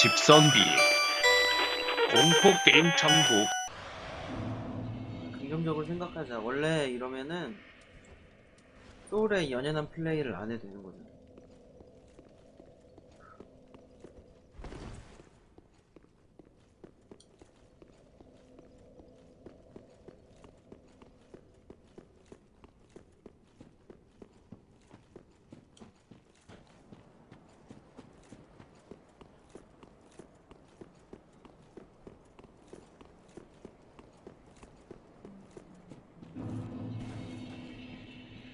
집선비 공포 게임 정보. 긍정적으로 생각하자. 원래 이러면은 소울의 연연한 플레이를 안 해도 되는 거죠.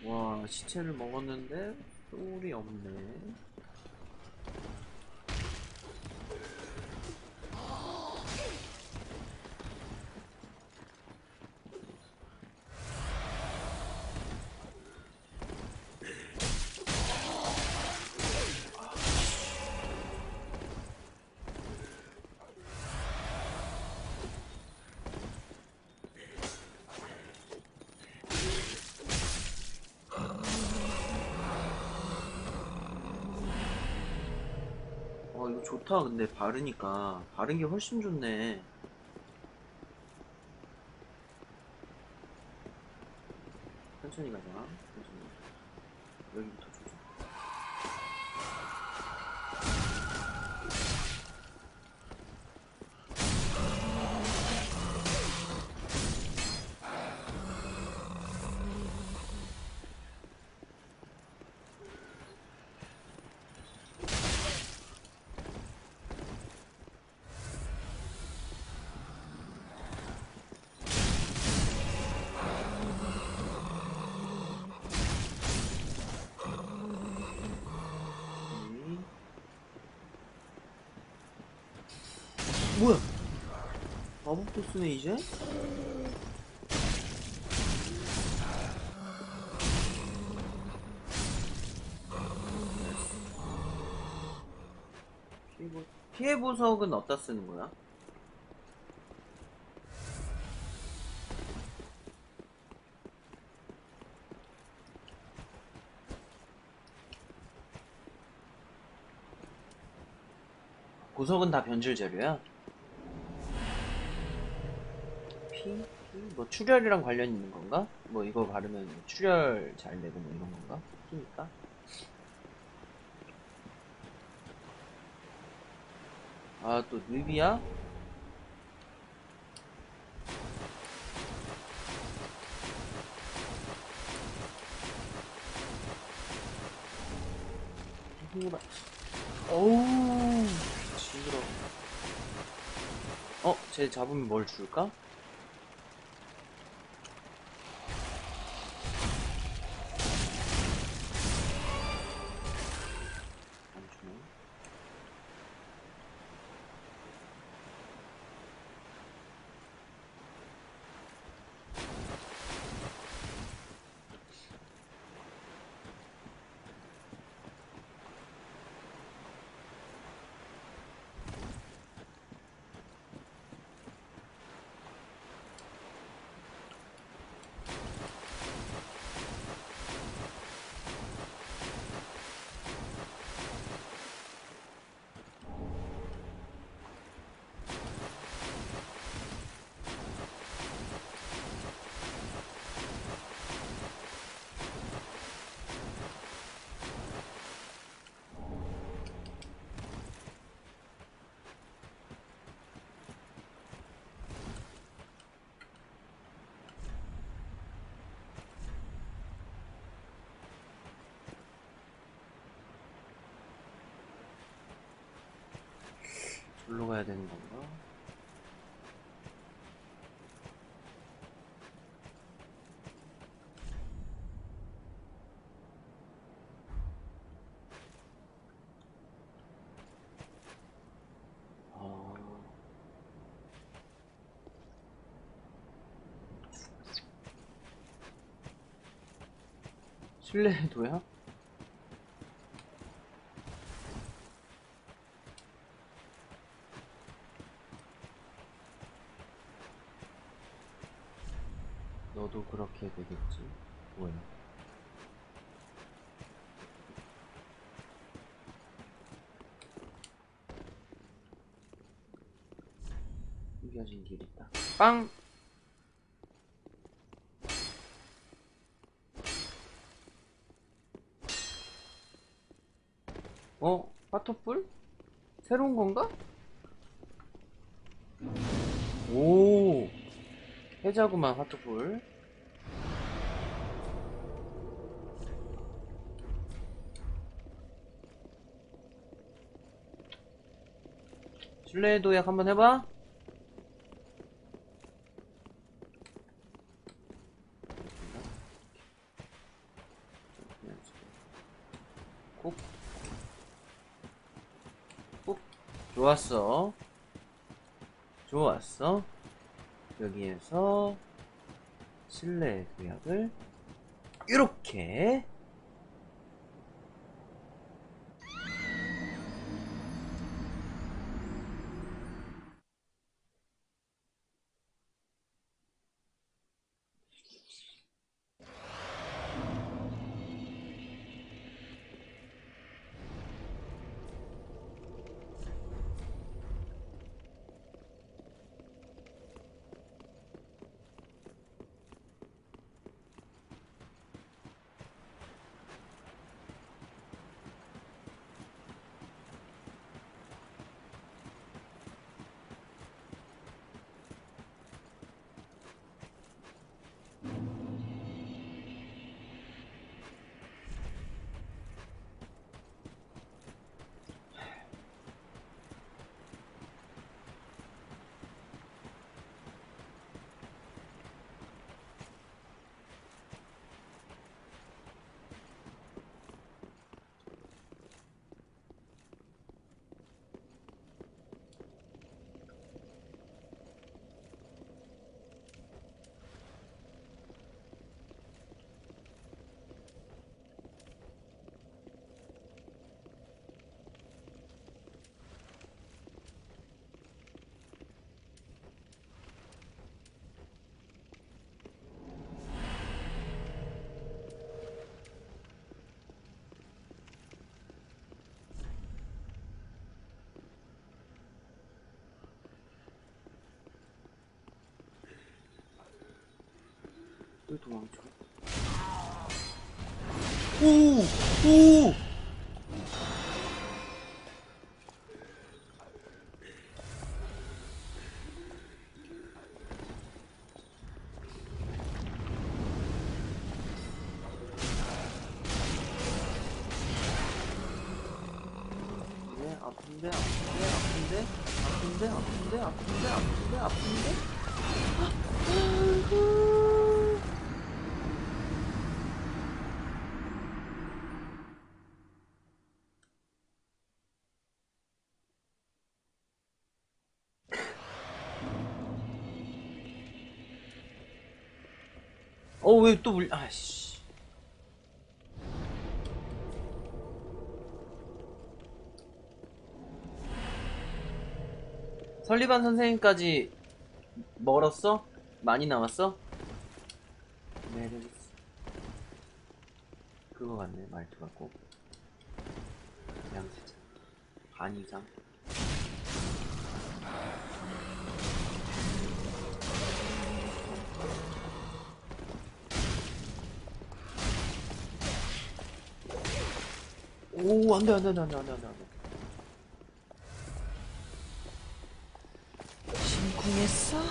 와, 시체를 먹었는데 소울이 없네. 이거 좋다. 근데 바르니까 바른 게 훨씬 좋네. 천천히 가자. 천천히. 여기부터 조져. 뭐야? 마법 보스네 이제? 피해 보석은 어디다 쓰는 거야? 보석은 다 변질 재료야? 피? 뭐 출혈이랑 관련 있는 건가? 뭐 이거 바르면 뭐 출혈 잘 되고 뭐 이런 건가? 피니까? 아, 또 느비야? 누구라? 어우, 징그러. 쟤 잡으면 뭘 줄까? 안 주네. 절로 가야 되는 건가? 아, 실내도야? 너도 그렇게 되겠지. 뭐야? 숨겨진 길 있다. 빵! 어? 화토불? 새로운 건가? 오! 해자구만, 화토불. 실내 도약 한번 해봐? 콕. 콕. 좋았어. 좋았어. 여기에서 실내 도약을 이렇게 왜 도망쳐? 오! 오! 아픈데, 아픈데, 아픈데, 아픈데, 아픈데, 아픈데, 아픈데, 아픈데? 아이고. 왜 또 아씨. 설리반 선생님까지 멀었어? 많이 남았어? 네, 그거 같네, 말투가 꼭. 양세찬. 반 이상. 오, 안 돼, 안 돼, 안 돼, 안 돼, 안 돼, 안 돼. 심쿵했어?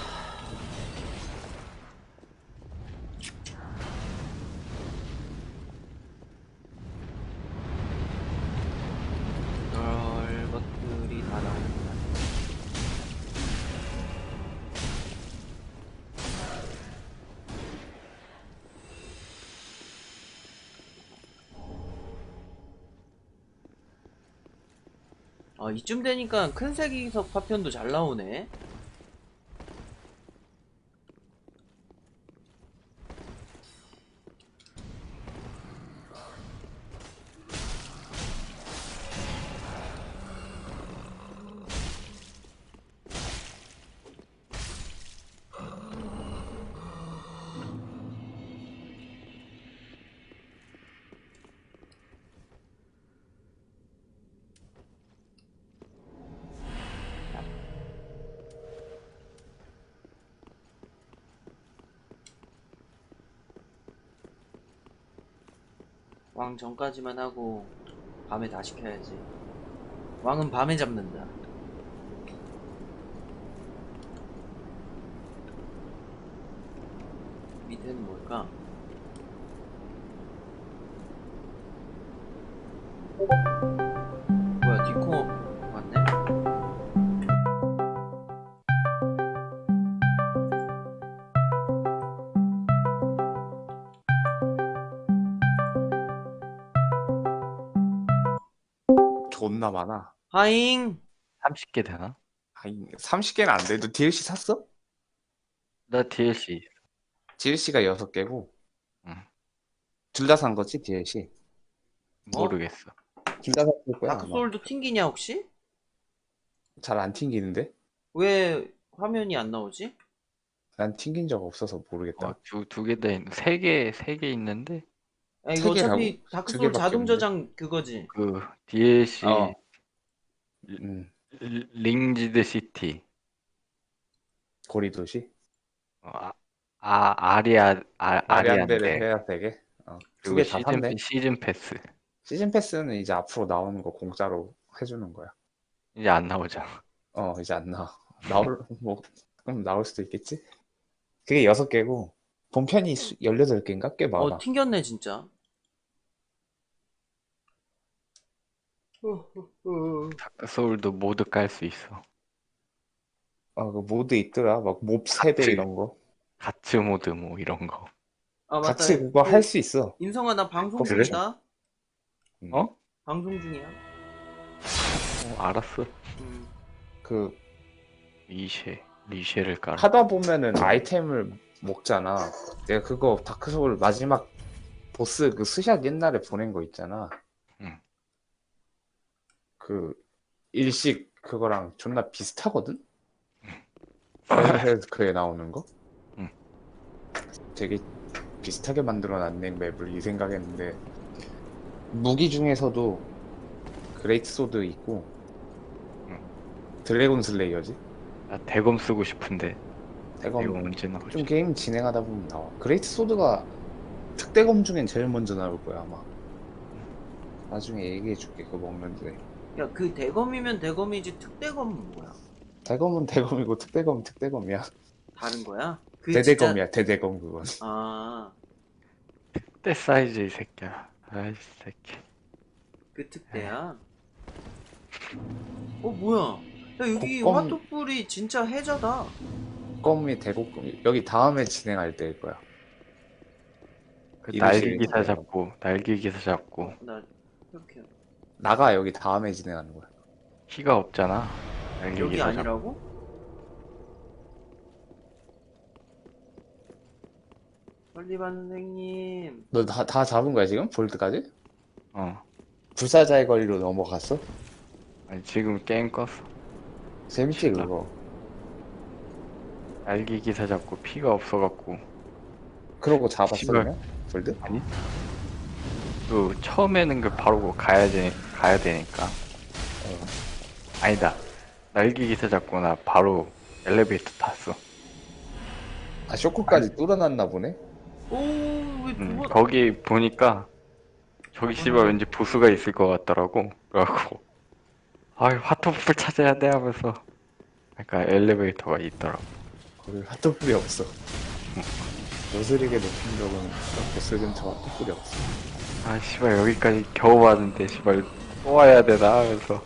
그럴 것들이 다 나오는구나. 이쯤 되니까 큰 세기석 파편도 잘 나오네. 왕 전까지만 하고 밤에 다 시켜야지. 왕은 밤에 잡는다. 밑에는 뭘까? 뭐야, 디코어 왔네? 존나 많아. 하잉! 30개 되나? 아니, 30개는 안 돼. 너 DLC 샀어? 나 DLC. DLC가 6개고. 응. 둘 다 산 거지, DLC? 모르겠어. 둘 다 샀을 거야. 다크소울도 튕기냐, 혹시? 잘 안 튕기는데? 왜 화면이 안 나오지? 난 튕긴 적 없어서 모르겠다. 두 개 다 있는, 세 개 있는데, 아, 이거 세 개라고? 어차피 두 다크소울 개밖에 자동 없는데? 저장 그거지? 그, DLC, 어. 링지드 시티. 고리도시? 아리안데르 아리안데. 해야 되게? 두 그리고 개 다 샀네. 시즌 패스. 시즌 패스는 이제 앞으로 나오는 거 공짜로 해주는 거야. 이제 안 나오잖아. 이제 안 나와. 그럼 나올 수도 있겠지? 그게 6개고, 본편이 18개인가? 꽤 많아. 튕겼네, 진짜. 다크소울도 모드 깔 수 있어. 그 모드 있더라. 막 몹 세대 같이. 이런 거. 가츠 모드 뭐 이런 거. 아, 맞다. 같이 그거 할 수 있어. 인성아, 나 방송 그래? 중이다. 어? 방송 중이야. 알았어. 그 리쉐를 깔아. 하다 보면은 아이템을 먹잖아. 내가 그거 다크소울 마지막 보스 그 스샷 옛날에 보낸 거 있잖아. 응. 그 일식 그거랑 존나 비슷하거든? 그에 나오는 거? 응. 되게 비슷하게 만들어놨네 맵을 이 생각했는데 무기 중에서도 그레이트 소드 있고 드래곤 슬레이어지? 나 대검 쓰고 싶은데 대검 이거 언제 나오지? 좀 게임 진행하다 보면 나와. 그레이트 소드가 특대검 중엔 제일 먼저 나올 거야 아마. 나중에 얘기해줄게 그거 먹는데. 야, 그 대검이면 대검이지 특대검은 뭐야? 대검은 대검이고 특대검은 특대검이야. 다른 거야? 그 대대검이야 대대검 그건. 아, 때 사이즈 이 새끼야. 아이 새끼. 그 특대야? 뭐야? 야, 여기 곡검- 화토불이 진짜 해저다. 검이 대곡검이 여기 다음에 진행할 때일 거야. 그 이루시는 날개 기사 거야. 잡고 날개 기사 잡고 나 이렇게 나가 여기 다음에 진행하는 거야. 키가 없잖아. 날개 여기 기사 잡고. 아니라고? 설리반 선생님. 너 다 잡은 거야 지금? 볼드까지? 어. 불사자의 거리로 넘어갔어? 아니 지금 게임 껐어. 재밌지 싫다. 그거. 날개 기사 잡고 피가 없어갖고 그러고 잡았어 씨발. 그냥? 볼드? 아니? 그 처음에는 그 바로 가야 되니까. 아니다. 날개 기사 잡고 나 바로 엘리베이터 탔어. 아 쇼크까지 뚫어놨나 보네? 왜 누가? 거기 보니까 저기 씨발 왠지 보스가 있을 것 같더라고. 그래갖고 화토불 찾아야 돼 하면서 약간 엘리베이터가 있더라고. 거기 핫도불이 없어. 요술이게 높은 적은 보스 근처 핫도불이 없어. 아 씨발 여기까지 겨우 왔는데 씨발 또 와야 되나 하면서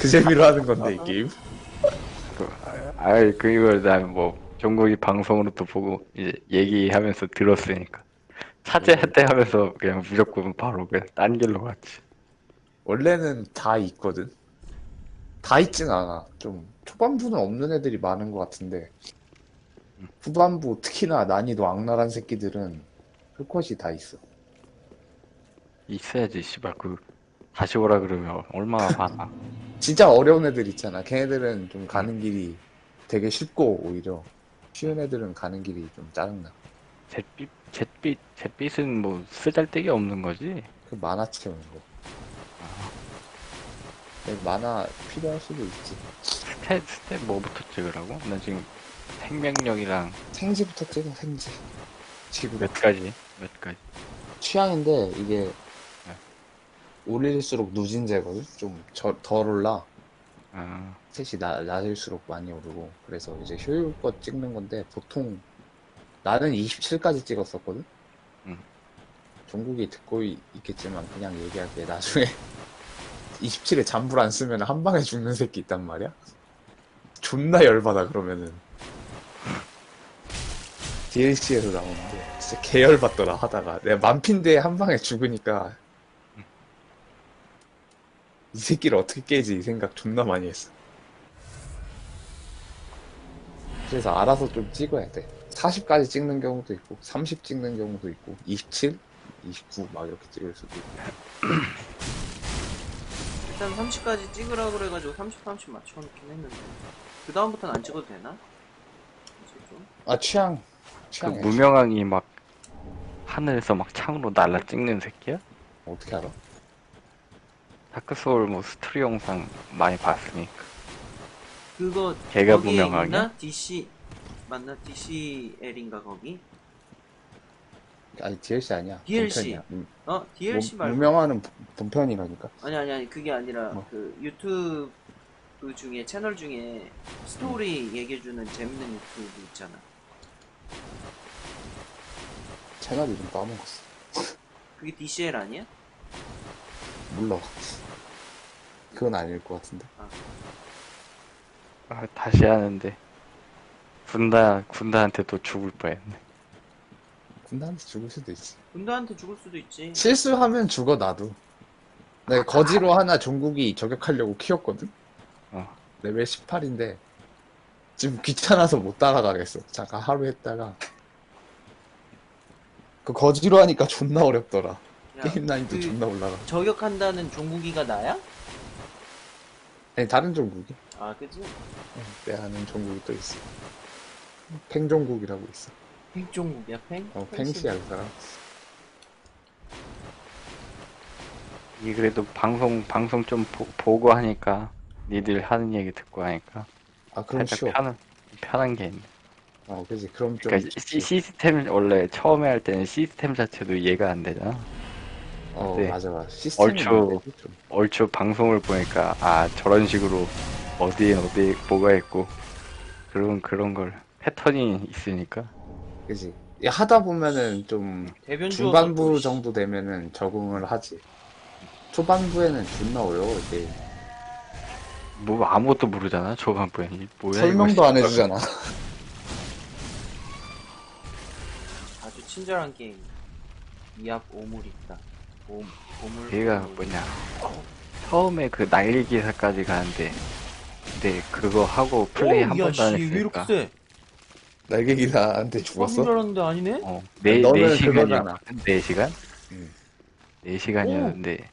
그 재미로 하는 건데 이 게임? 이걸 난 뭐 종국이 방송으로 또 보고 이제 얘기하면서 들었으니까 찾아야 돼 하면서 그냥 무조건 바로 그냥 딴 길로 갔지. 원래는 다 있거든. 다 있진 않아. 좀 초반부는 없는 애들이 많은 것 같은데 후반부 특히나 난이도 악랄한 새끼들은 풀컷이 다 있어. 있어야지 씨발 다시 오라 그러면 얼마나 화나. 진짜 어려운 애들 있잖아. 걔네들은 좀 가는 길이 되게 쉽고 오히려 쉬운 애들은 가는 길이 좀 짜증나. 잿빛은 뭐 쓰잘데기 없는 거지. 그 만화 채우는 거. 만화 필요할 수도 있지. 스탯 뭐부터 찍으라고? 나 지금 생명력이랑 생지부터 찍어 생지. 지금 몇 가지? 취향인데 이게 올릴수록 누진제거든? 좀 덜 올라. 아, 셋이 낮을수록 많이 오르고. 그래서 이제 효율껏 찍는 건데, 보통 나는 27까지 찍었었거든? 음. 종국이 듣고 있겠지만 그냥 얘기할게. 나중에 27에 잠불 안 쓰면 한 방에 죽는 새끼 있단 말이야? 존나 열받아, 그러면은. DLC에서 나오는데, 진짜 개열받더라, 하다가. 내가 만핀데 한 방에 죽으니까, 이 새끼를 어떻게 깨지, 이 생각 존나 많이 했어. 그래서 알아서 좀 찍어야 돼. 40까지 찍는 경우도 있고, 30 찍는 경우도 있고, 27? 29 막 이렇게 찍을 수도 있고. 일단 30까지 찍으라 그래가지고 30, 30 맞춰놓긴 했는데 그 다음부터는 안 찍어도 되나? 이제 좀. 아, 그 취향이야. 무명왕이 막 하늘에서 막 창으로 날라 찍는 새끼야? 어떻게 알아? 다크소울 뭐 스토리 영상 많이 봤으니까. 그거 걔가 거기에 무명왕이야? 있나? DC 맞나? DCL인가 거기? 아니, DLC 아니야. DLC. 본편이야. DLC 말고 무명화는 본편이라니까. 아니 그게 아니라 뭐? 그 유튜브 중에 채널 중에 스토리 얘기해주는 재밌는 유튜브 있잖아. 채널 이름 까먹었어. 그게 DCL 아니야? 몰라. 그건 아닐 것 같은데. 아, 다시 하는데 군다한테 또 죽을 뻔했네. 군단한테 죽을 수도 있지. 군다한테 죽을 수도 있지. 실수하면 죽어, 나도. 내가 거지로 하나 종국이 저격하려고 키웠거든? 어. 레벨 18인데, 지금 귀찮아서 못 따라가겠어. 잠깐 하루 했다가. 그 거지로 하니까 존나 어렵더라. 야, 게임 난이도 그 존나 올라가. 저격한다는 종국이가 나야? 아니, 다른 종국이. 아 그치? 내가 아는 종국이 또 있어. 팽종국이라고 있어. 팽종국이야 팽? 팽시야, 그 사람. 이 그래도 방송 좀 보고 하니까 니들 하는 얘기 듣고 하니까 아, 그럼 살짝 쉬워. 편한 게 있네. 그지. 그럼 좀. 그러니까 시스템 원래 처음에 할 때는 시스템 자체도 이해가 안 되잖아. 네. 맞아. 시스템이 얼추 문제지, 좀. 얼추 방송을 보니까 아 저런 식으로 어디에 뭐가 있고 그런 걸 패턴이 있으니까 그지. 하다 보면은 좀 대변 중반부 정도 되면은 적응을 하지. 초반부에는 존나 어려워, 이게. 뭐 아무것도 모르잖아 초반부에 뭐야 설명도 이거 안 해주잖아. 아주 친절한 게임. 이앞 오물 있다. 오물. 얘가 뭐냐 처음에 그 날개 기사까지 가는데 근데 그거 하고 플레이 한 번도 안 왜 이렇게 했으니까 세? 날개 기사한테 죽었어? 죽었어? 줄 알았는데 아니네? 네 너는 4시간이었거든 4시간? 응. 4시간이었는데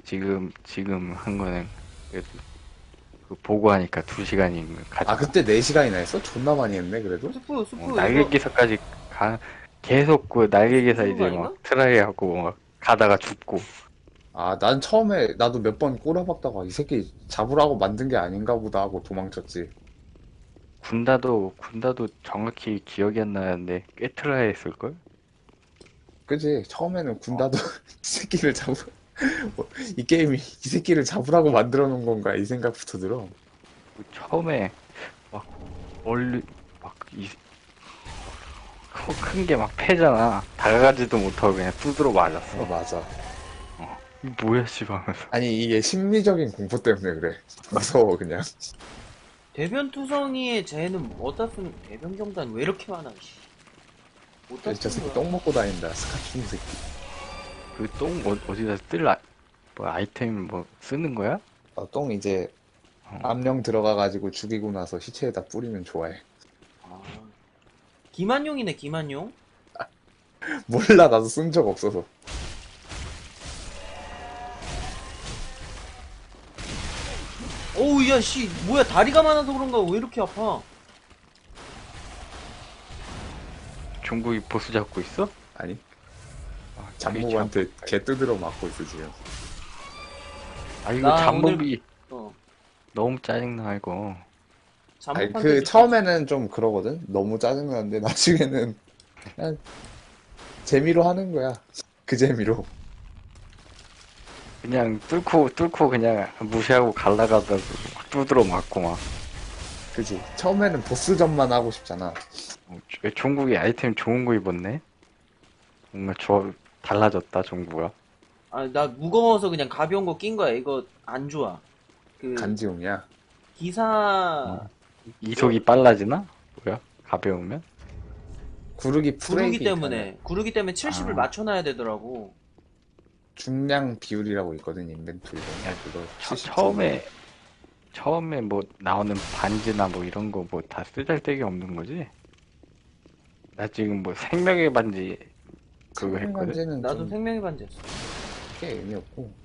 지금 한 거는 그래도 그 보고 하니까 2시간인 거 가져. 그때 4시간이나 했어? 존나 많이 했네, 그래도? 스프 날개 이거 기사까지 계속 그 날개 기사 스프 이제 아닌가? 막 트라이 하고 막 가다가 죽고 난 처음에 나도 몇 번 꼬라박다가 이 새끼 잡으라고 만든 게 아닌가 보다 하고 도망쳤지. 군다도 정확히 기억이 안 나는데 꽤 트라이 했을걸? 그지? 처음에는 군다도 이 새끼를 이 게임이 이 새끼를 잡으라고 만들어 놓은 건가 이 생각부터 들어. 처음에 막 멀리 큰 게 막 패잖아. 다가가지도 못하고 그냥 두드러 맞았어. 맞아. 이거 뭐야 씨발 하면서. 아니 이게 심리적인 공포 때문에 그래. 무서워 그냥. 대변 투성이의 쟤는 어디다 쓰는 대변 경단 왜 이렇게 많아? 씨. 어디다 저 쓰는 새끼 거야? 똥 먹고 다닌다. 스카치는 새끼. 그 똥 어디다 뭐 아이템 뭐 쓰는 거야? 똥 이제 암령 들어가가지고 죽이고 나서 시체에다 뿌리면 좋아해. 아. 기만용이네 기만용. 몰라 나도 쓴 적 없어서. 어우 야씨 뭐야 다리가 많아서 그런가 왜 이렇게 아파? 중국이 보스 잡고 있어? 아니 아, 장모한테 개 뜯으러 맞고 있어 지금. 이거 나 잡목이 어. 너무 짜증나 이거. 아니 잠복한테 처음에는 좀 그러거든. 너무 짜증나는데 나중에는 그냥 재미로 하는 거야. 그 재미로. 그냥 뚫고 그냥 무시하고 갈라가다가 두드러 맞고 막. 그지? 처음에는 보스전만 하고 싶잖아. 왜 종국이 아이템 좋은 거 입었네? 뭔가 달라졌다, 종국아. 아, 나 무거워서 그냥 가벼운 거 낀 거야. 이거 안 좋아. 그 간지용이야. 기사 이속이 빨라지나? 뭐야? 가벼우면? 구르기 구르기 프레임이 때문에 70을 아. 맞춰놔야 되더라고. 중량 비율이라고 있거든, 인벤토리에. 야, 그거 처, 70. 처음에 뭐 나오는 반지나 뭐 이런 거 뭐 다 쓰잘데기 없는 거지? 나 지금 뭐 생명의 반지 그거 했거든? 반지는 나도 좀 생명의 반지였어. 크게 의미 없고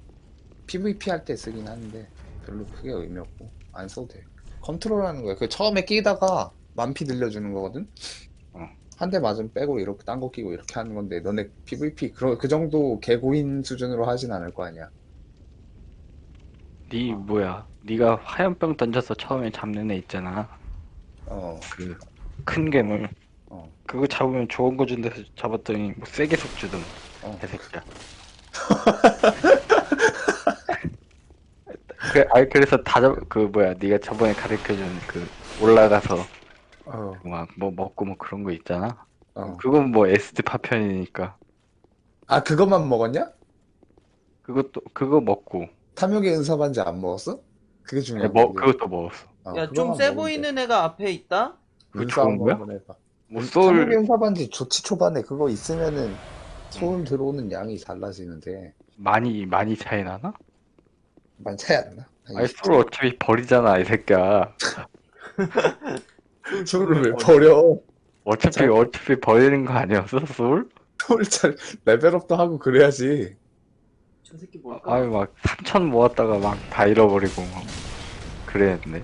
PVP 할 때 쓰긴 하는데 별로 크게 의미 없고 안 써도 돼. 컨트롤하는 거야. 그 처음에 끼다가 만피 늘려주는 거거든. 어. 한 대 맞으면 빼고 이렇게 딴 거 끼고 이렇게 하는 건데 너네 PVP 그 정도 개고인 수준으로 하진 않을 거 아니야. 네 뭐야? 네가 화염병 던져서 처음에 잡는 애 있잖아. 어, 그 큰 괴물. 어, 그거 잡으면 좋은 거 준대서 잡았더니 뭐 세게 속 주던 어. 개새끼야. 그래서 그 뭐야? 네가 저번에 가르쳐준 그 올라가서 어, 막 뭐 먹고 뭐 그런 거 있잖아. 어. 그건 뭐 SD 파편이니까 아, 그것만 먹었냐? 그거 먹고 탐욕의 은사반지 안 먹었어? 그게 중요한 뭐 거지. 그것도 먹었어. 야, 좀 그거만 세 먹으면 돼. 보이는 애가 앞에 있다? 그거 눈싸움 좋은 거야? 한번 해봐. 뭐 탐욕의 소울 은사반지 좋지 초반에 그거 있으면은 소울 들어오는 양이 달라지는데 많이 차이 나나? 많이 차이 안 나? 한 아니 20. 소울 어차피 버리잖아 이 새끼야. 소울을 왜 버려? 어차피 버리는 거 아니었어 소울? 소울 잘 레벨업도 하고 그래야지. 저 새끼 뭘까? 아니 막 3천 모았다가 막 다 잃어버리고 막 그랬네.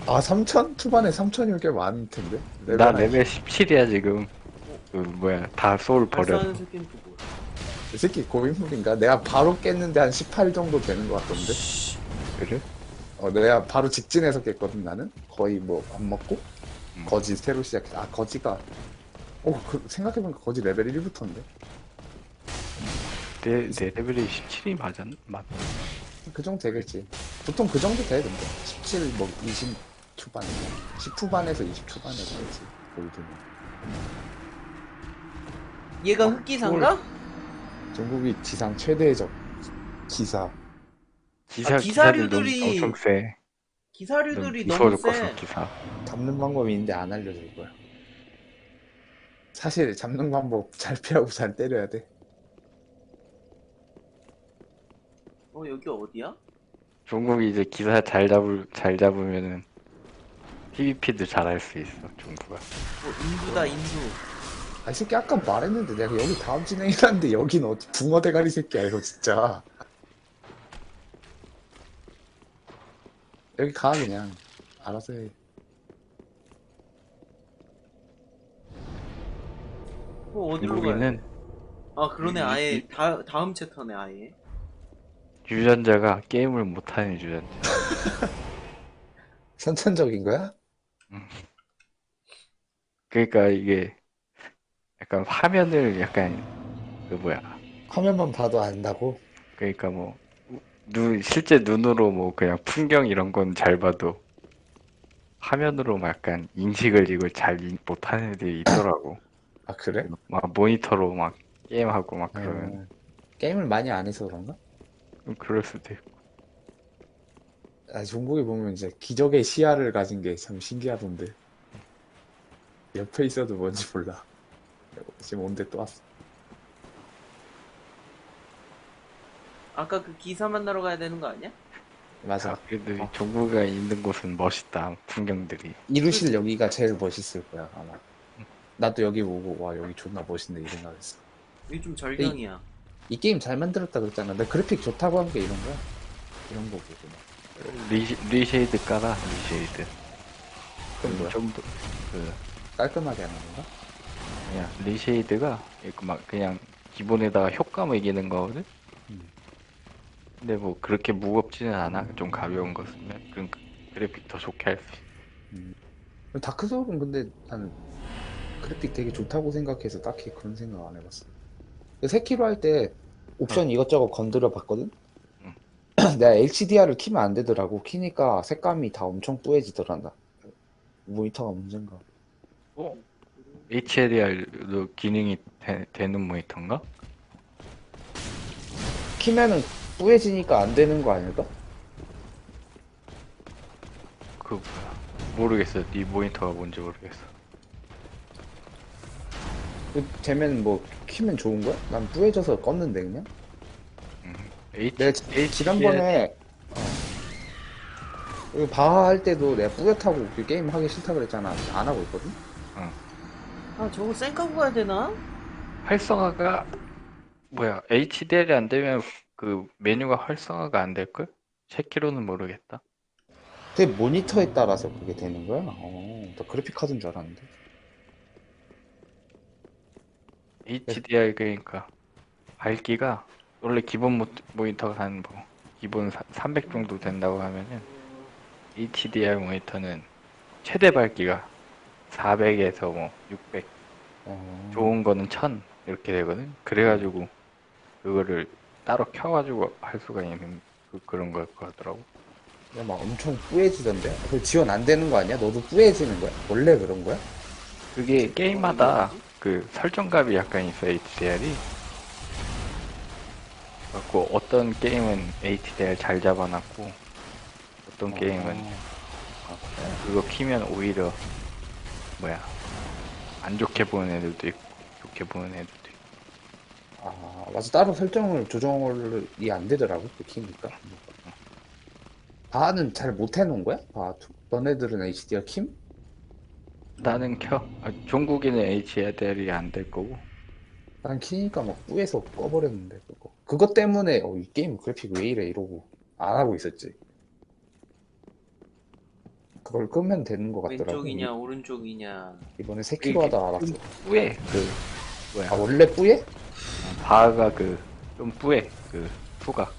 아, 3천? 초반에 3천이면 꽤 많을 텐데. 나 한- 레벨 17이야 지금. 그 뭐야 다 소울 버렸어. 발사하는 새끼는 또 뭐야? 이 새끼 고인물인가? 내가 바로 깼는데 한 18 정도 되는 것 같던데. 그래? 내가 바로 직진해서 깼거든 나는. 거의 뭐 안 먹고 음. 거지 새로 시작해서. 아, 거지가 생각해보니까 거지 레벨 1부터인데. 내 레벨이 17이 맞. 그 정도 되겠지. 보통 그 정도 돼 근데 17 뭐 20 초반에 10 후반에서 20 초반에 되겠지 골드는. 얘가 흑기사인가? 중국이 지상 최대의 적 기사. 기사들 너무 기사류들이- 엄청 세. 기사류들이 무서워 너무 죽겠어 세. 기사. 잡는 방법이 있는데 안 알려줄 거야. 사실 잡는 방법 잘 피하고 잘 때려야 돼. 여기 어디야? 중국이 이제 기사 잘 잡으면은 PVP도 잘할 수 있어 중국아. 인두다, 인두. 아, 이 새끼 아까 말했는데 내가 여기 다음 진행이라는데 여긴 어디 붕어 대가리 새끼야 이거 진짜. 여기 가 그냥 알아서 해. 어디로 가야 돼? 중국인은 아, 그러네. 아예 다음 챕터네, 아예. 유전자가 게임을 못하는 유전자. 선천적인 거야? 그러니까 이게 약간 화면을 약간 그 뭐야. 화면만 봐도 안다고? 그러니까 뭐 실제 눈으로 뭐 그냥 풍경 이런 건 잘 봐도 화면으로 막 약간 인식을 이걸 잘 못하는 애들이 있더라고. 아, 그래? 막 모니터로 막 게임하고 막 그러면 게임을 많이 안 해서 그런가? 그럴 수도 있고. 아, 중국에 보면 이제 기적의 시야를 가진 게 참 신기하던데. 옆에 있어도 뭔지 몰라. 지금 온데 또 왔어. 아까 그 기사 만나러 가야 되는 거 아니야? 맞아. 그래도 정부가 있는 곳은 멋있다 풍경들이. 이루실 여기가 제일 멋있을 거야 아마. 나도 여기 보고 와 여기 존나 멋있네 이 생각했어. 여기 좀 절경이야. 이 게임 잘 만들었다 그랬잖아. 나 그래픽 좋다고 한 게 이런 거야. 이런 거 보고 막. 리쉐이드 까라 리쉐이드. 그건 뭐야? 좀더 깔끔하게 하는 건가? 그냥 리쉐이드가 이렇게 막 그냥 기본에다가 효과 매기는 거거든. 근데 뭐 그렇게 무겁지는 않아. 좀 가벼운 거 쓰면 그러니까 그래픽 더 좋게 할 수 있어. 다크 소울은 근데 난 그래픽 되게 좋다고 생각해서 딱히 그런 생각 안 해봤어. 세키로 할 때 옵션 이것저것 건드려 봤거든? 응. 내가 HDR을 키면 안 되더라고. 키니까 색감이 다 엄청 뿌얘지더란다. 모니터가 문제인가? 어? HDR도 기능이 되는 모니터인가? 키면은 뿌얘지니까 안 되는 거 아닐까? 그 뭐야? 모르겠어. 네 모니터가 뭔지 모르겠어. 되면 뭐 키면 좋은 거야? 난 뿌얘져서 껐는데 그냥? 내가 지난번에 이거 바하 할 때도 내가 뿌옇다고 그 게임 하기 싫다 그랬잖아. 안 하고 있거든? 아, 저거 쌩까고 가야 되나? 활성화가 뭐야? HDR이 안 되면 그 메뉴가 활성화가 안 될걸? 새끼로는 모르겠다. 그게 모니터에 따라서 그게 되는 거야? 나 그래픽 카드인 줄 알았는데. HDR 그러니까 밝기가 원래 기본 모니터가 한 뭐 기본 300 정도 된다고 하면은 HDR 모니터는 최대 밝기가 400에서 뭐 600, 좋은 거는 1000 이렇게 되거든. 그래가지고 그거를 따로 켜가지고 할 수가 있는 그런 걸 거더라고. 그냥 막 엄청 뿌얘지던데? 그거 지원 안 되는 거 아니야? 너도 뿌얘지는 거야? 원래 그런 거야? 그게 게임마다 그 설정값이 약간 있어 HDR이. 그래갖고 어떤 게임은 HDR 잘 잡아놨고 어떤 게임은 그거 키면 오히려 뭐야 안 좋게 보는 애들도 있고 좋게 보는 애들도 있고. 맞아. 따로 설정을 조정이 안 되더라고. 그 키니까. 바하는 잘 못 해놓은 거야? 바하 2? 너네들은 HDR 킴? 나는 켜. 종국이는 HDR이 안 될 거고. 난 키니까 막 뿌얘서 꺼버렸는데 그거. 그것 때문에 이 게임 그래픽 왜 이래 이러고 안 하고 있었지. 그걸 끄면 되는 것 같더라고. 왼쪽이냐, 오른쪽이냐. 이번에 새키로 하다 알았어. 좀 뿌해. 그 뭐야 원래 뿌얘? 바가 그 좀 뿌해. 그 투가.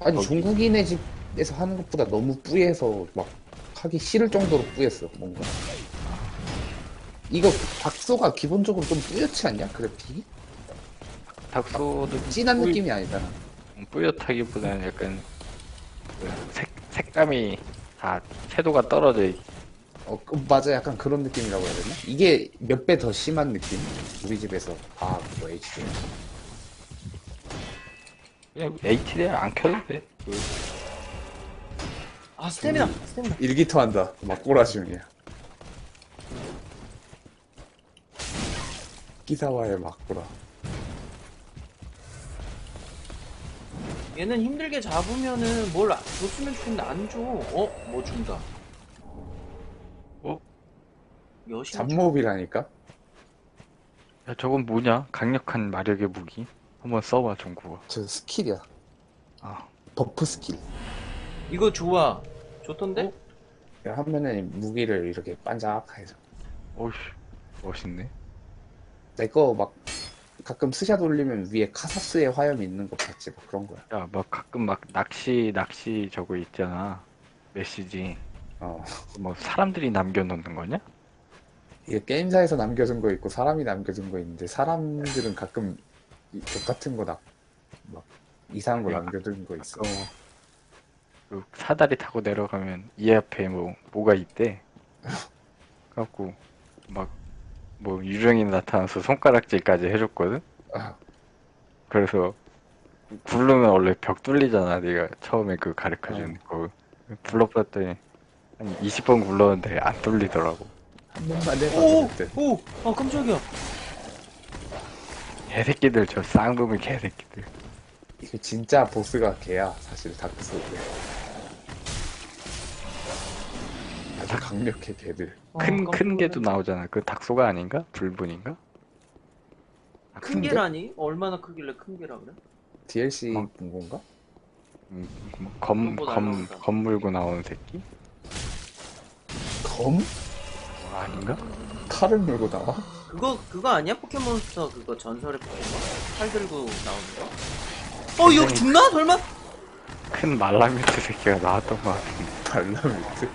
아니 거기. 중국인의 집에서 하는 것보다 너무 뿌얘서 막 하기 싫을 정도로 뿌였어 뭔가. 이거 닥소가 기본적으로 좀 뿌옇지 않냐? 그래픽이? 닥소도 진한 느낌이 아니잖아. 뿌옇다기보다는 약간 그 색감이 다 채도가 떨어져 있. 맞아. 약간 그런 느낌이라고 해야 되나? 이게 몇 배 더 심한 느낌? 우리 집에서 뭐 HD. 그냥 HDR 안 켜도 돼. 아, 스태미나! 스태미나! 일기토 한다. 막 꼬라지훈이야. 기사와의 막꼬라. 얘는 힘들게 잡으면은 뭘 줬으면 좋겠는데 안 줘. 뭐 준다. 어? 여신 잡몹이라니까? 야, 저건 뭐냐? 강력한 마력의 무기. 한번 써봐, 종국아. 저 스킬이야. 아, 버프 스킬. 이거 좋아. 좋던데? 하면은 무기를 이렇게 반짝해서. 오씨, 멋있네. 내 거 막 가끔 스샷 올리면 위에 카사스의 화염이 있는 거 봤지? 막 그런 거야. 야, 막 가끔 막 낚시 저거 있잖아. 메시지. 뭐 사람들이 남겨놓는 거냐? 이게 게임사에서 남겨준 거 있고 사람이 남겨준 거 있는데 사람들은 가끔 똑같은 거 막 이상한 거 야, 남겨둔 거 있어. 그 사다리 타고 내려가면 이 앞에 뭐가 있대. 그래갖고 막 뭐 유령이 나타나서 손가락질까지 해줬거든. 아, 그래서 굴르면 원래 벽 뚫리잖아. 네가 처음에 그 가르쳐준 거 불러봤더니 한 20번 굴렀는데 안 뚫리더라고. 한 번만 해봐. 오! 그랬더니. 오! 아, 깜짝이야. 개새끼들 저 쌍놈의 개새끼들. 이게 진짜 보스가 걔야. 사실 다크소울에. 아주 강력해 걔들. 큰 깜짝이야. 개도 나오잖아. 그 닥소가 아닌가? 불분인가? 큰 개라니? 얼마나 크길래 큰 개라 그래? DLC 본 건가? 검 물고 나오는 새끼? 검? 아닌가? 칼을 물고 나와? 그거 아니야? 포켓몬스터 그거 전설의 포켓몬? 칼 들고 나오는 거? 여기 죽나? 설마? 큰 말라미트 새끼가 나왔던 것 같은데. 발라미트.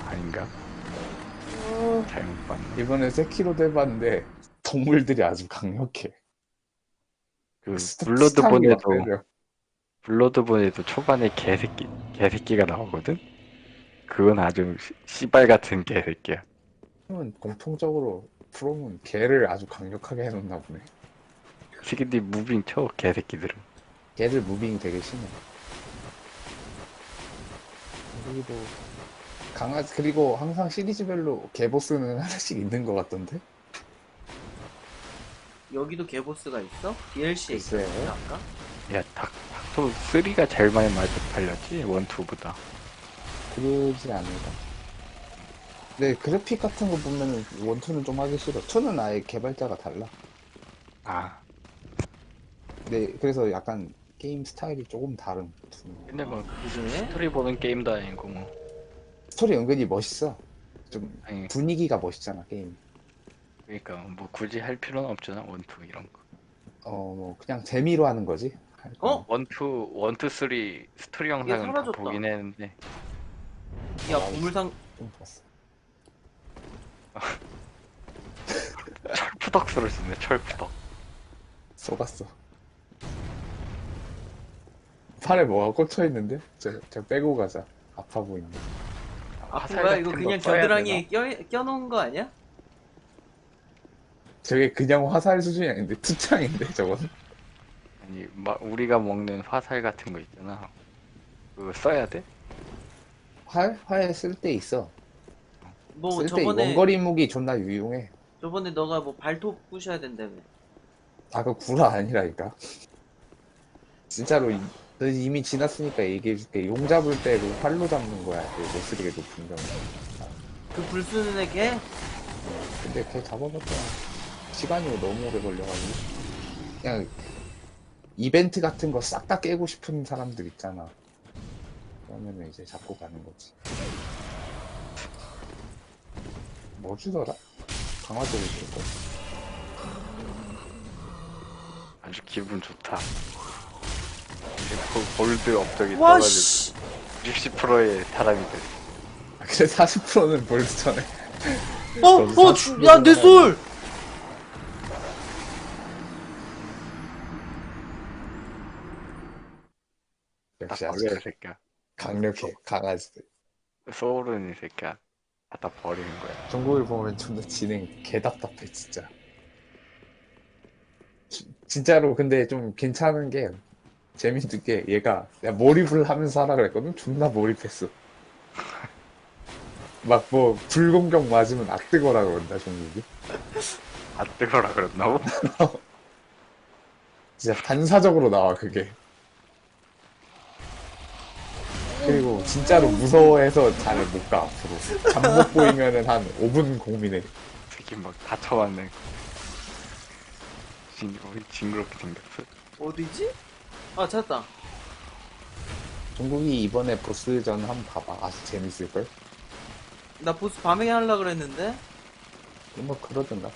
아닌가? 잘못 봤네. 이번에 세키로도 해봤는데 동물들이 아주 강력해. 그 스tam이랑 때려. 블러드본에도 초반에 개새끼가 나오거든. 그건 아주 씨발 같은 개새끼야. 프롬은 공통적으로 프롬은 개를 아주 강력하게 해놓나 보네. 새끼들이 무빙 쳐 개새끼들은. 개들 무빙이 되게 심해. 그리고 그리고 항상 시리즈별로 개보스는 하나씩 있는 것 같던데? 여기도 개보스가 있어? DLC에 있어? 글쎄. 아까? 야 닥터 3가 제일 많이 팔렸지 1, 2보다. 그러지 않을까? 네, 그래픽 같은 거 보면은 원투는 좀 하기 싫어. 투는 아예 개발자가 달라. 아 네, 그래서 약간 게임 스타일이 조금 다른. 투는. 근데 뭐 그래? 스토리 보는 게임도 아니고 뭐. 스토리 은근히 멋있어. 좀 아니 분위기가 멋있잖아, 게임. 그러니까 뭐 굳이 할 필요는 없잖아 1, 2 이런 거. 뭐 그냥 재미로 하는 거지. 할 거면. 1, 2, 3 스토리 영상은 다 사라졌다. 보긴 했는데 야, 아, 보물상, 좀 봤어. 철푸덕스를 쓰네 철푸덕. 속았어. 팔에 뭐가 꽂혀 있는데? 저 빼고 가자. 아파 보이네. 아픈가? 이거 그냥 겨드랑이에 껴놓은 거 아니야? 저게 그냥 화살 수준이 아닌데 투창인데 저건. 아니 막 우리가 먹는 화살 같은 거 있잖아. 그거 써야 돼? 활 쓸 때 있어. 뭐, 쓸 때 저번에, 원거리 무기 존나 유용해. 저번에 너가 뭐 발톱 부셔야 된다며. 아, 그 구라 아니라니까. 진짜로 너 이미 지났으니까 얘기해줄게. 용 잡을 때 그 활로 잡는 거야. 그 모스리게 높은 경우. 그 불쓰는 애 걔? 근데 걔 잡아봤자 시간이 너무 오래 걸려가지고 그냥 이벤트 같은 거 싹 다 깨고 싶은 사람들 있잖아. 그러면은 이제 잡고 가는 거지. 뭐 주더라? 강화도를 줄거. 아주 기분 좋다. 골드 업적이 와, 떠가지고 씨! 60%의 사람이 돼. 아, 그래 40%는 볼드 전에. 야, 내 솔! 다 역시 아주 버려 이 새끼야. 강력해. 강아지들. 소울은 이 새끼야. 다 버리는 거야. 중국을 보면 존나 진행 개답답해 진짜. 진짜로 근데 좀 괜찮은 게 재밌는 게 얘가 내가 몰입을 하면서 하라 그랬거든. 존나 몰입했어. 막 뭐 불공격 맞으면 악뜨거라 그런다 종국이. 아 뜨거라 그랬나고? 진짜 반사적으로 나와 그게. 그리고 진짜로 무서워해서 잘 못 가 앞으로. 잠못 보이면은 한 5분 고민해. 새끼 막 다쳐왔네. 징그럽게 생겼어. 어디지? 아, 찾았다. 종국이 이번에 보스전 한번 봐봐. 아주 재밌을걸? 나 보스 밤에 하려고 그랬는데, 뭐 그러든가.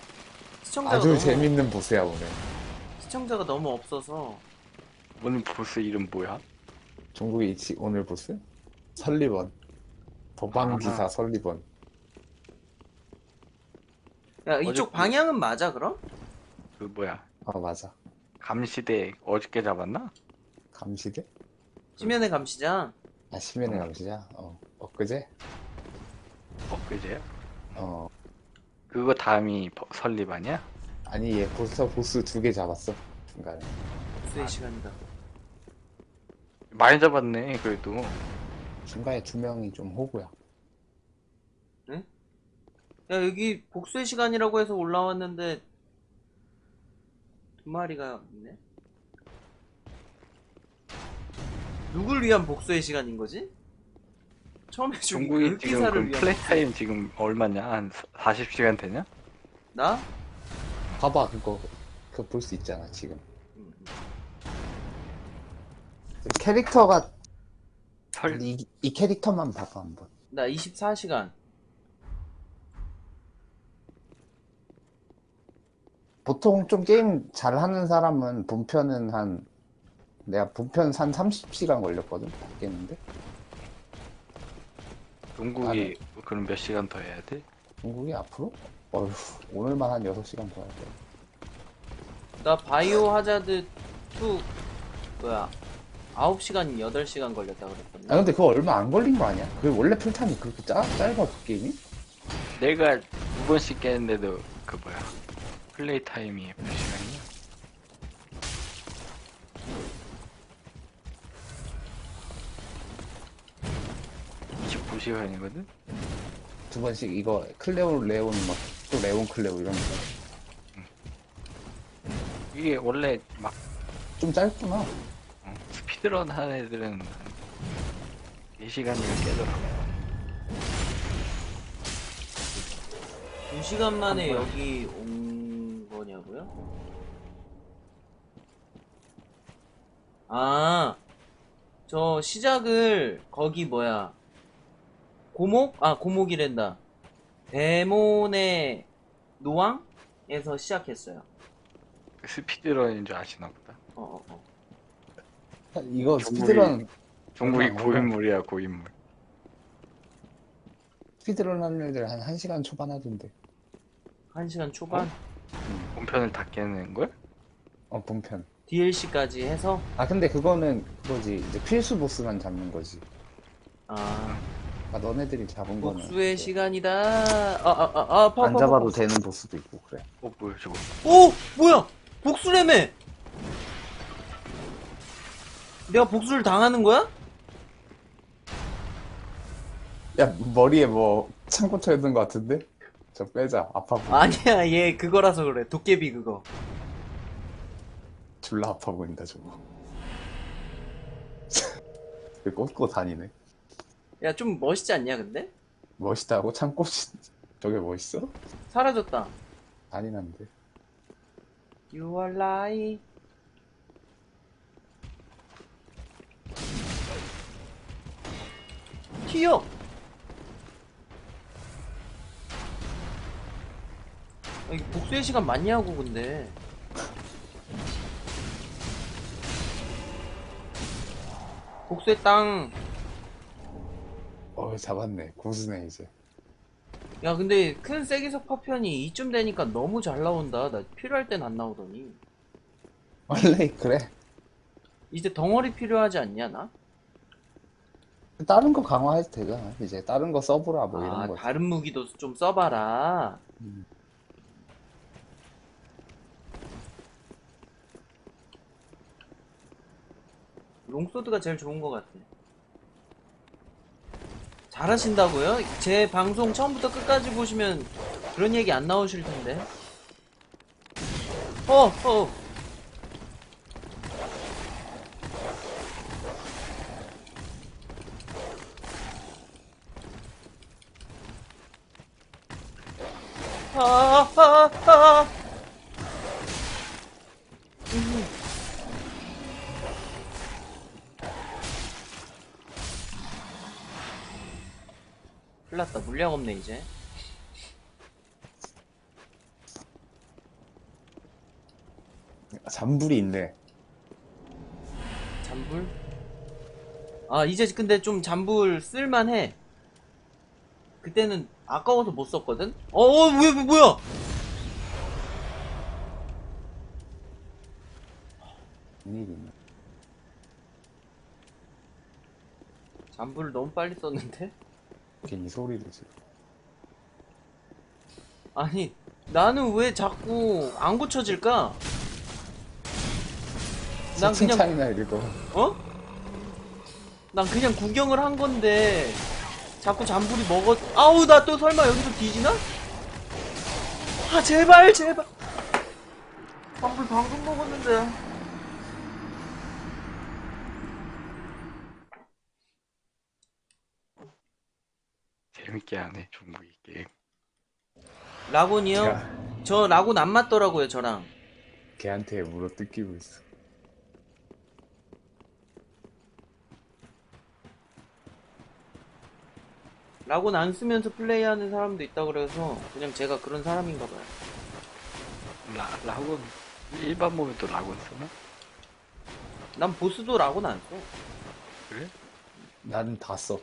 시청자가 아주 너무, 재밌는 보스야 오늘. 시청자가 너무 없어서, 오늘 보스 이름 뭐야? 종국이 오늘 보스? 설리번. 도방기사 설리번. 야, 이쪽 어저께- 방향은 맞아, 그럼? 그 뭐야? 맞아. 감시대 어저께 잡았나? 감시대? 심연의 감시장. 심연의 감시자? 엊그제? 엊그제야? 어. 그거 다음이 설립아니야? 아니 얘 벌써 보스 2개 잡았어. 중간에. 복수의 시간이다. 많이 잡았네 그래도. 중간에 2명이 좀 호구야. 야, 여기 복수의 시간이라고 해서 올라왔는데, 2마리가 있네? 누굴 위한 복수의 시간인 거지? 처음에 좀 중국이 지금 기사를 그 위한 플레이 복수의 타임 지금 얼마냐? 한 40시간 되냐? 나? 봐봐 그거 볼 수 있잖아 지금. 음. 캐릭터가 설 이 캐릭터만 봐봐 한번. 나 24시간. 보통 좀 게임 잘하는 사람은 내가 본편 한 30시간 걸렸거든 바뀌는데. 중국이 그럼 몇 시간 더 해야 돼? 중국이 앞으로? 어휴 오늘만 한 6시간 더 할 거야. 나 바이오 하자드 또 뭐야 9시간 8시간 걸렸다 그랬거든. 아 근데 그거 얼마 안 걸린 거 아니야? 그 원래 풀타임이 그렇게 짧아 그 게임이? 내가 2번씩 깼는데도 그 뭐야 플레이 타임이 몇 시간이야? 29시간이거든? 2번씩 이거 클레오 레온 막 또 레온 클레오 이런 거 좀 이게 원래 막 짧구나. 스피드런 하는 애들은 4시간이면 깨더라고. 2시간 만에 한 번에. 여기 온 거냐고요? 아, 저 시작을 거기 뭐야 고목? 아 고목이란다. 데몬의 노왕에서 시작했어요. 스피드런인 줄 아시나 보다. 이거 종국이- 스피드런 중국이 얼마 안 고인물이야, 고인물. 스피드런 하는 애들 한 1시간 초반 하던데. 1시간 초반? 본편을 다 깨는 걸? 본편. DLC까지 해서? 아 근데 그거는 그거지 이제 필수 보스만 잡는 거지. 아, 아 너네들이 잡은 거는 복수의 이제 시간이다. 아파. 안 잡아도 되는 보스도 있고 그래. 뭐야, 저거. 오! 뭐야! 복수라며! 내가 복수를 당하는 거야? 야 머리에 뭐 창고 쳐있는 거 같은데? 저 빼자. 아파 보인다. 아니야, 얘 그거라서 그래. 도깨비 그거. 졸라 아파 보인다 저거. 왜 꽂고 다니네. 야, 좀 멋있지 않냐, 근데? 멋있다고? 창고 저게 멋있어? 사라졌다. 아니란데. You are lie. 튀어! 이게 복수의 시간 맞냐고, 근데. 복수의 땅. 잡았네. 고수네 이제. 야, 근데 큰 세기석 파편이 이쯤 되니까 너무 잘 나온다. 나 필요할 땐 안 나오더니. 원래 그래. 이제 덩어리 필요하지 않냐, 나? 다른 거 강화해도 되잖아. 이제 다른 거 써보라 뭐 이런 거. 다른 무기도 좀 써봐라. 음. 롱소드가 제일 좋은 것 같아. 잘하신다고요? 제 방송 처음부터 끝까지 보시면 그런 얘기 안 나오실 텐데. 어. 아. 큰일 났다. 물약 없네, 이제. 잔불이 있네. 잔불? 아, 이제 근데 좀 잔불 쓸만해. 그때는 아까워서 못 썼거든? 뭐야! 일이 있네. 잔불을 너무 빨리 썼는데? 괜히 소리를 지르. 아니, 나는 왜 자꾸 안 고쳐질까? 난 세팅 그냥, 차이나 이거. 난 그냥 구경을 한 건데, 자꾸 잔불이 아우, 나 또 설마 여기서 뒤지나? 아, 제발! 잔불 방금 먹었는데. 재밌게 하네, 중국이 게임. 라곤이요? 제가 저 라곤 안 맞더라고요, 저랑. 걔한테 물어 뜯기고 있어. 라곤 안 쓰면서 플레이하는 사람도 있다 그래서 그냥 제가 그런 사람인가 봐요. 라곤, 일반 몸에 또 라곤 쓰나? 난 보스도 라곤 안 써. 그래? 난 다 써.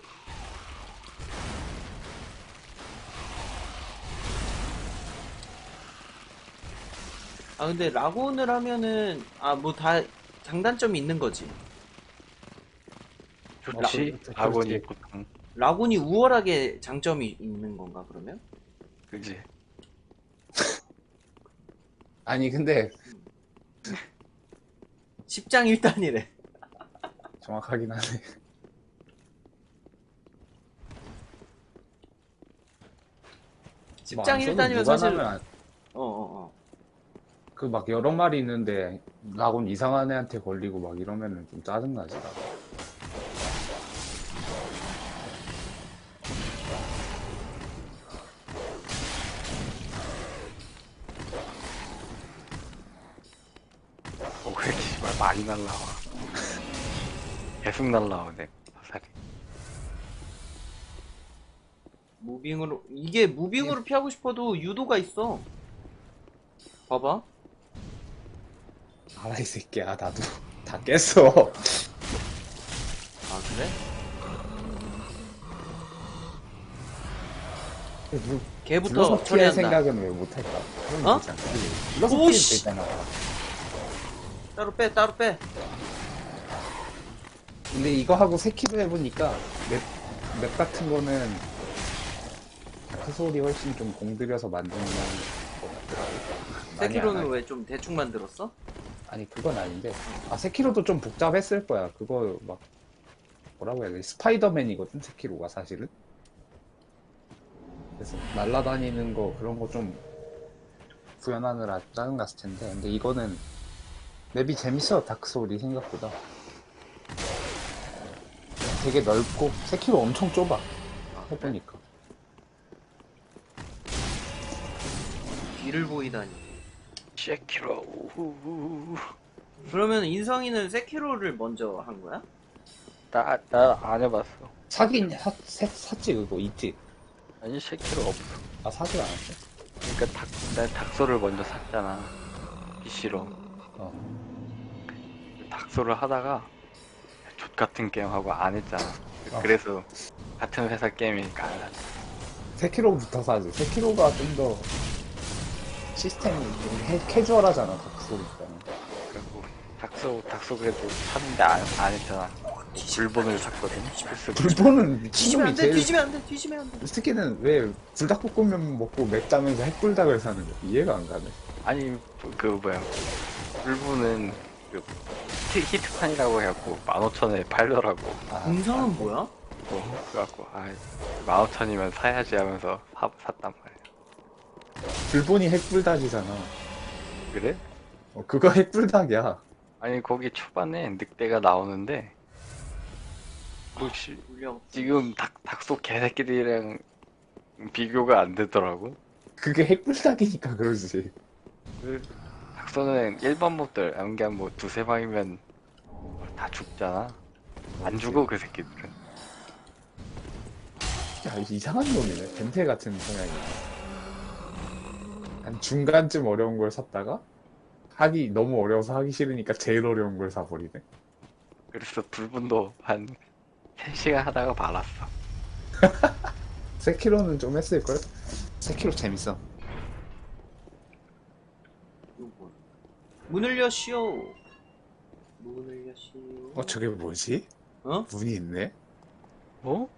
아, 근데 라곤을 하면은, 장단점이 있는 거지. 좋지. 그렇지. 아군이 보통 라곤이 우월하게 장점이 있는 건가 그러면? 그지. 아니 근데 10장 1단이래. 정확하긴 하네. 뭐 10장 1단이면 사실 그 어어어. 막 여러 마리 있는데 라곤 이상한 애한테 걸리고 막 이러면은 좀 짜증나지. 나도. 왜 씨발 많이 날라와. 계속 날라오네. 화살이. 무빙으로 이게 무빙으로 피하고 싶어도 유도가 있어. 봐봐. 알아 이 새끼야. 나도 다 깼어. 아 그래? 걔부터 불러서 피할 처리한다. 생각은 왜 못할까? 그런 어? 거 있잖아. 불러서 오, 피할 씨. 수 있잖아. 따로 빼 따로 빼. 근데 이거 하고 세키로 해보니까 맵 같은 거는 다크소울이 훨씬 좀 공들여서 만드는 것 같더라고. 많이 안 세키로는 하고. 왜 좀 대충 만들었어? 아니 그건 아닌데 세키로도 좀 복잡했을 거야. 그거 막 뭐라고 해야 돼? 스파이더맨이거든 세키로가 사실은. 그래서 날라다니는 거 그런 거 좀 구현하느라 짜증났을 텐데 근데 이거는 맵이 재밌어. 다크소울이 생각보다 되게 넓고 세키로 엄청 좁아. 해보니까 뒤를 보이다니. 쉐키로. 우후후. 그러면 인성이는 세키로를 먼저 한 거야? 나 안 해봤어. 샀지 그거 있지. 아니 쉐키로 없어. 아 사질 않았어? 그러니까 나 닥소를 먼저 샀잖아. PC로. 어. 닥소를 하다가 족 같은 게임 하고 안 했잖아. 그래서 같은 회사 게임이니까 안 샀지. 세키로부터 사지. 세키로가 좀 더 시스템이 좀 캐주얼하잖아. 다크소울보다는. 그리고 닥소 그래도 샀는데 안 했잖아. 불본을 샀거든. 플스. 불보는 뒤지면 안 미친놈이 돼, 제일 뒤지면 안 돼, 뒤지면 안 돼. 특히는 왜 불닭볶음면 먹고 맵다면서 핵불닭을 사는 거야? 이해가 안 가네. 아니 그 뭐야. 불본은 그 히트판이라고 해갖고 15,000원에 팔더라고. 인성은 뭐야? 그래갖고 15,000원이면 사야지 하면서 샀단 말이야. 불본이 핵불닭이잖아. 그래? 그거 핵불닭이야. 아니 거기 초반에 늑대가 나오는데 혹시 물려. 지금 닥소 개새끼들이랑 비교가 안 되더라고. 그게 핵불닭이니까 그러지. 그 닥소는 일반 몹들 연기한 뭐 두세 방이면 다 죽잖아. 안 죽어 그 새끼들은. 야, 이상한 놈이네. 벤테 같은 성향이. 한 중간쯤 어려운 걸 샀다가 하기 너무 어려워서 하기 싫으니까 제일 어려운 걸 사버리네. 그래서 불분도 한 3시간 하다가 말았어. 세키로는 좀 했을걸? 세키로 재밌어. 이거 뭐야? 문을 여시오. 문을 여시오. 저게 뭐지? 어? 문이 있네? 어?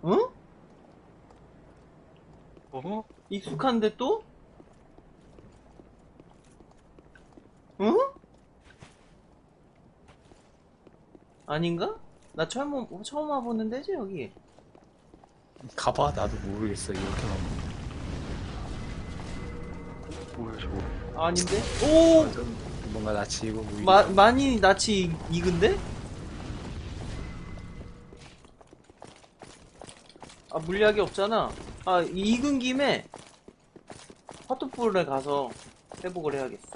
어? 어? 익숙한데 또? 어? 아닌가? 나 처음 와보는 데지 여기. 가봐. 나도 모르겠어. 이렇게만. 뭐야 저거. 아닌데? 오! 뭔가 낯이 익어 보이고. 많이 낯이 익은데? 아 물약이 없잖아. 아 익은 김에 화투풀에 가서 회복을 해야겠어.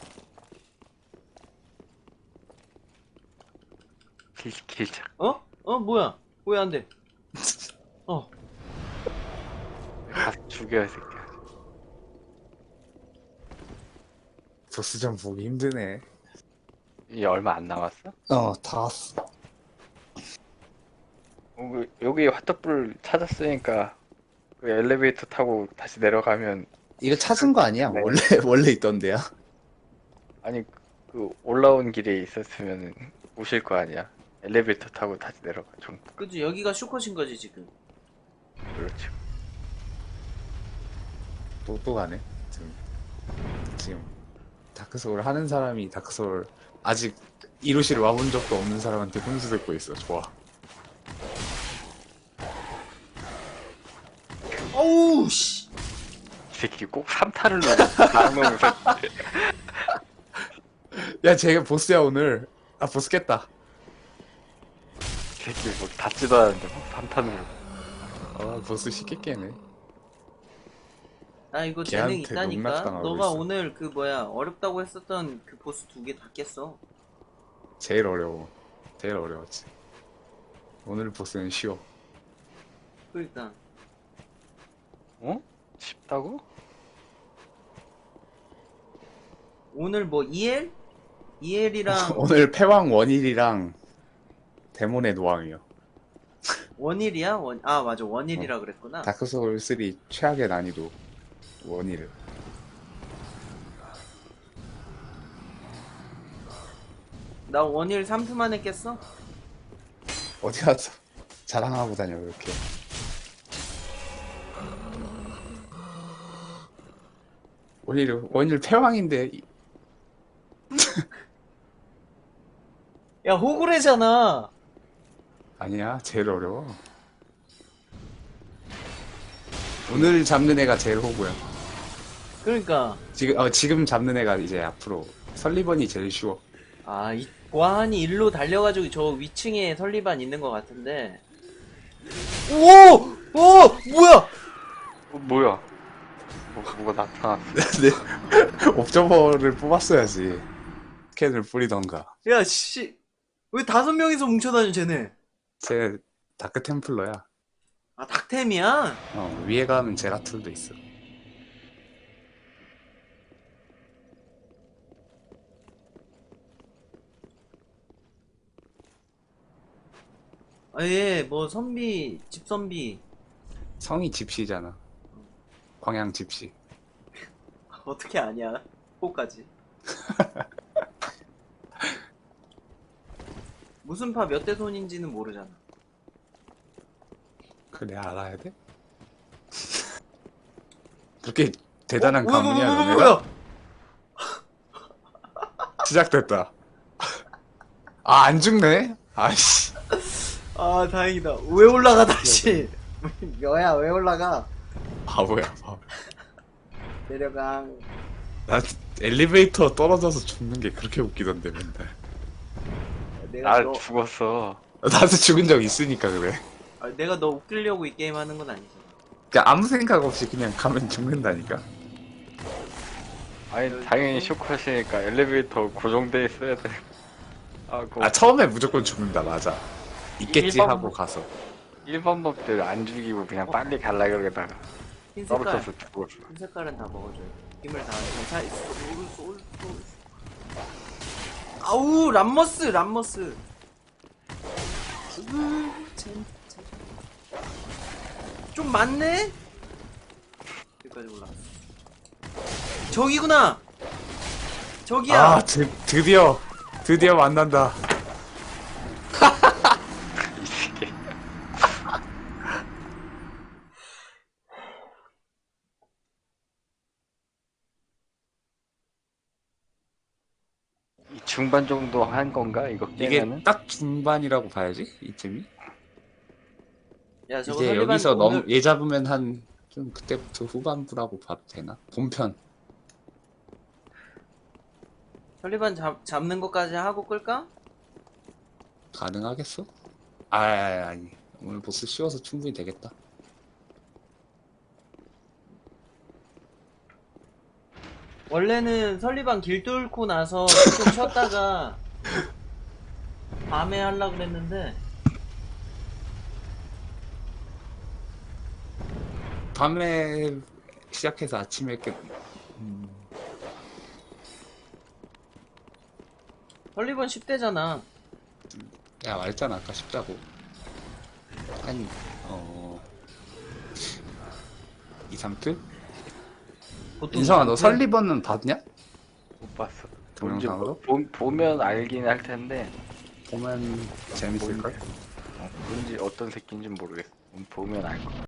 길자. 어? 뭐야? 왜 안 돼? 가서 죽여 이 새끼야. 보스전 보기 힘드네. 이 얼마 안 남았어? 다 왔어. 여기 핫도불 찾았으니까 그 엘리베이터 타고 다시 내려가면 이거 찾은 거 아니야? 네. 원래 있던 데야? 아니 그 올라온 길에 있었으면은 오실 거 아니야. 엘리베이터 타고 다시 내려가. 좀 그치, 여기가 슈컷인 거지, 지금. 그렇죠. 또 가네. 지금 다크소울 하는 사람이 다크소울 아직 이루시를 와본 적도 없는 사람한테 훈수 듣고 있어. 좋아. 어우, 씨. 이 새끼 꼭 3타를 넣어. 강놈에서 야, 쟤가 보스야 오늘. 아, 보스 깼다. 이 새끼 뭐 닿지도 않았는데 뭐 3타를. 아, 보스 쉽게 깨네. 나 이거 재능 걔한테 있다니까? 농락당하고 너가 있어. 오늘 그 뭐야, 어렵다고 했었던 그 보스 2개 다 깼어. 제일 어려워. 제일 어려웠지. 오늘 보스는 쉬워. 그러니까. 어? 쉽다고? 오늘 뭐, EL? EL이랑 오늘 패왕 원일이랑 데몬의 노왕이요. 원일이야? 아, 맞아. 원일이라 그랬구나. 다크소울 3 최악의 난이도 원일. 나 원일 3트 만에 깼어? 어디 가서 자랑하고 다녀 이렇게. 원일 패왕인데 야, 호구레잖아. 아니야, 제일 어려워. 오늘 잡는 애가 제일 호구야. 그러니까. 지금 잡는 애가 이제 앞으로 설리번이 제일 쉬워. 아, 이 보안이 일로 달려가지고 저 위층에 설리반 있는 것 같은데. 오! 오! 뭐야! 뭐야? 뭐가 나타났어. 네. 옵저버를 뽑았어야지. 스캔을 뿌리던가. 야, 씨. 왜 5명이서 뭉쳐다녀, 쟤네? 쟤 다크 템플러야. 아, 닥템이야? 위에 가면 제라툴도 있어. 아, 예, 뭐, 선비, 집선비. 성이 집시잖아. 광양 집시. 어떻게 아냐? 호까지. 무슨 파 몇 대 손인지는 모르잖아. 그래, 알아야 돼? 그렇게 대단한 어? 가문이야, 너네가? 뭐야? 시작됐다. 아, 안 죽네? 아이씨. 아, 다행이다. 왜 올라가, 다시? 여야, 왜 올라가? 바보야, 바보. 내려가. 나 엘리베이터 떨어져서 죽는 게 그렇게 웃기던데, 맨날. 내가 나 죽었어. 나도 죽은 적 있으니까 그래. 내가 너 웃기려고 이 게임 하는 건 아니잖아. 그냥 아무 생각 없이 그냥 가면 죽는다니까. 아니 당연히 쇼크하시니까 엘리베이터 고정돼 있어야 돼. 아, 처음에 무조건 죽는다, 맞아. 있겠지 일반- 하고 가서. 일반 법들 안 죽이고 그냥 빨리 갈라 그러다가 흰 색깔. 떨어져서 죽었어. 흰 색깔은 다 먹어줘요. 힘을 다하는 솔. 아우, 람머스. 좀 많네? 여기까지 올라갔어. 저기구나! 저기야! 아, 드디어 만난다. 이 새끼. 이 중반 정도 한 건가 이거 이게 깨면은? 딱 중반이라고 봐야지, 이쯤이. 야, 저거 이제 설리반 여기서 오늘 얘 잡으면 좀 그때부터 후반부라고 봐도 되나? 본편. 설리반 잡는 것까지 하고 끌까? 가능하겠어? 아니. 오늘 보스 쉬워서 충분히 되겠다. 원래는 설리반 길 뚫고 나서 좀 쉬었다가 밤에 하려고 그랬는데 밤에 시작해서 아침에 설리반 10대잖아. 야, 말했잖아, 아까 쉽다고. 한, 2, 3틀? 보통 인성아, 너 이렇게 설리번은 봤냐? 못 봤어. 동영상으로? 보면 알긴 할 텐데 보면 재밌을걸? 뭔지 어떤 새끼인지 모르겠어. 보면 알 거야.